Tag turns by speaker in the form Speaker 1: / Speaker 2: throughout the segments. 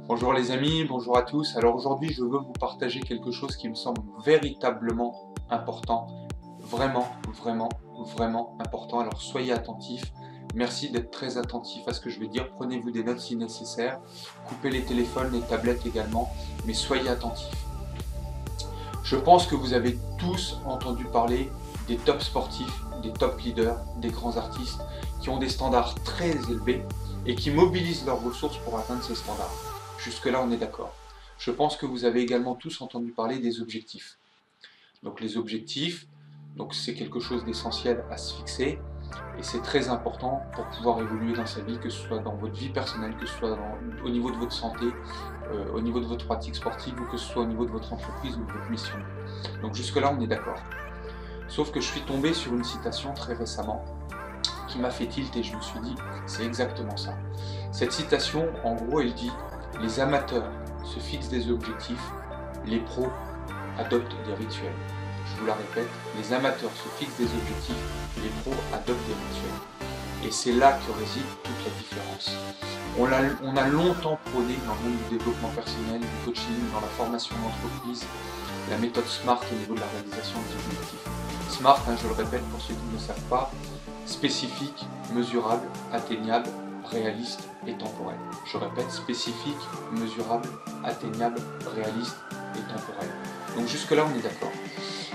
Speaker 1: Bonjour les amis, bonjour à tous. Alors aujourd'hui, je veux vous partager quelque chose qui me semble véritablement important. Vraiment, vraiment, vraiment important. Alors soyez attentifs. Merci d'être très attentifs à ce que je vais dire. Prenez-vous des notes si nécessaire. Coupez les téléphones, les tablettes également. Mais soyez attentifs. Je pense que vous avez tous entendu parler des top sportifs, des top leaders, des grands artistes qui ont des standards très élevés et qui mobilisent leurs ressources pour atteindre ces standards. Jusque-là, on est d'accord. Je pense que vous avez également tous entendu parler des objectifs. Donc les objectifs, c'est quelque chose d'essentiel à se fixer et c'est très important pour pouvoir évoluer dans sa vie, que ce soit dans votre vie personnelle, que ce soit au niveau de votre santé, au niveau de votre pratique sportive ou que ce soit au niveau de votre entreprise ou de votre mission. Donc jusque-là, on est d'accord. Sauf que je suis tombé sur une citation très récemment qui m'a fait tilt et je me suis dit, c'est exactement ça. Cette citation, en gros, elle dit « Les amateurs se fixent des objectifs, les pros adoptent des rituels ». Je vous la répète, les amateurs se fixent des objectifs, les pros adoptent des rituels. Et c'est là que réside toute la différence. On a longtemps prôné dans le monde du développement personnel, du coaching, dans la formation d'entreprise, la méthode SMART au niveau de la réalisation des objectifs. SMART, je le répète pour ceux qui ne le savent pas, spécifique, mesurable, atteignable, réaliste et temporel. Je répète, spécifique, mesurable, atteignable, réaliste et temporel. Donc jusque là on est d'accord.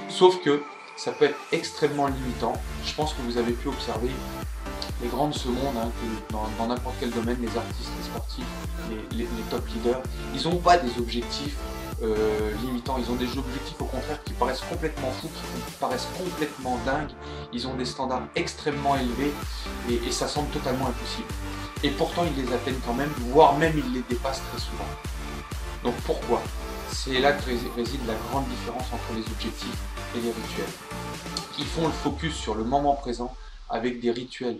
Speaker 1: Sauf que ça peut être extrêmement limitant. Je pense que vous avez pu observer les grands de ce monde, que dans n'importe quel domaine, les artistes, les sportifs, les top leaders, ils n'ont pas des objectifs limitants, ils ont des objectifs au contraire qui paraissent complètement fous, qui paraissent complètement dingues, ils ont des standards extrêmement élevés et ça semble totalement impossible. Et pourtant ils les atteignent quand même, voire même ils les dépassent très souvent. Donc pourquoi? C'est là que réside la grande différence entre les objectifs et les rituels. Ils font le focus sur le moment présent avec des rituels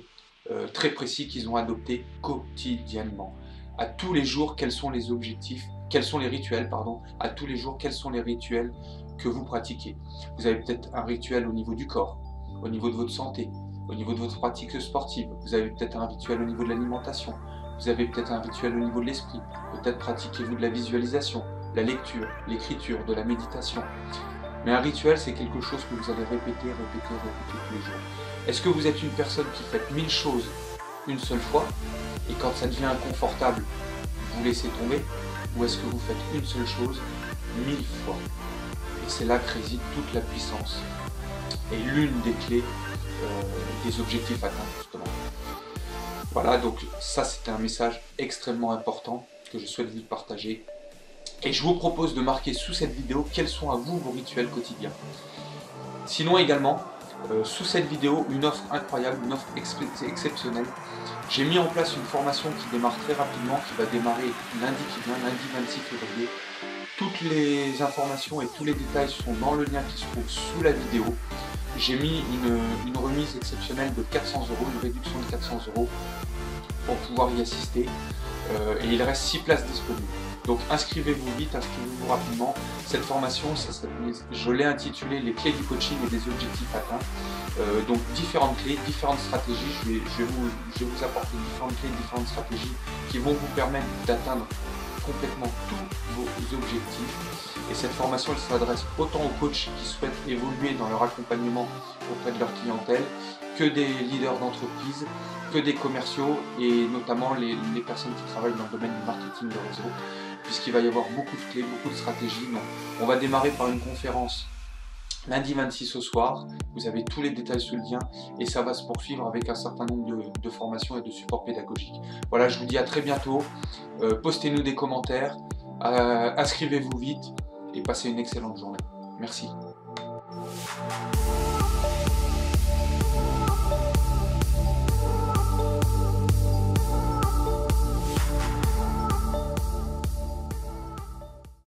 Speaker 1: très précis qu'ils ont adoptés quotidiennement. À tous les jours, quels sont les objectifs, quels sont les rituels, pardon, à tous les jours, quels sont les rituels que vous pratiquez. Vous avez peut-être un rituel au niveau du corps, au niveau de votre santé, au niveau de votre pratique sportive, vous avez peut-être un rituel au niveau de l'alimentation, vous avez peut-être un rituel au niveau de l'esprit, peut-être pratiquez-vous de la visualisation, la lecture, l'écriture, de la méditation. Mais un rituel, c'est quelque chose que vous allez répéter tous les jours. Est-ce que vous êtes une personne qui fait 1000 choses une seule fois, et quand ça devient inconfortable, vous laissez tomber? Ou est-ce que vous faites une seule chose 1000 fois? Et c'est là que réside toute la puissance. Et l'une des clés des objectifs atteints, justement. Voilà, donc ça c'était un message extrêmement important que je souhaite vous partager. Et je vous propose de marquer sous cette vidéo quels sont à vous vos rituels quotidiens. Sinon également, sous cette vidéo, une offre incroyable, une offre exceptionnelle. J'ai mis en place une formation qui démarre très rapidement, qui va démarrer lundi qui vient, lundi 26 février. Toutes les informations et tous les détails sont dans le lien qui se trouve sous la vidéo. J'ai mis une remise exceptionnelle de 400 €, une réduction de 400 € pour pouvoir y assister. Et il reste 6 places disponibles. Donc inscrivez-vous vite, inscrivez-vous rapidement. Cette formation, je l'ai intitulée « Les clés du coaching et des objectifs atteints ». Donc différentes clés, différentes stratégies. Je vais vous apporter différentes clés, différentes stratégies qui vont vous permettre d'atteindre complètement tous vos objectifs. Et cette formation, elle s'adresse autant aux coachs qui souhaitent évoluer dans leur accompagnement auprès de leur clientèle, que des leaders d'entreprise, que des commerciaux et notamment les personnes qui travaillent dans le domaine du marketing de réseau, puisqu'il va y avoir beaucoup de clés, beaucoup de stratégies. Donc, on va démarrer par une conférence lundi 26 au soir, vous avez tous les détails sous le lien et ça va se poursuivre avec un certain nombre de formations et de supports pédagogiques. Voilà, je vous dis à très bientôt, postez-nous des commentaires, inscrivez-vous vite et passez une excellente journée. Merci.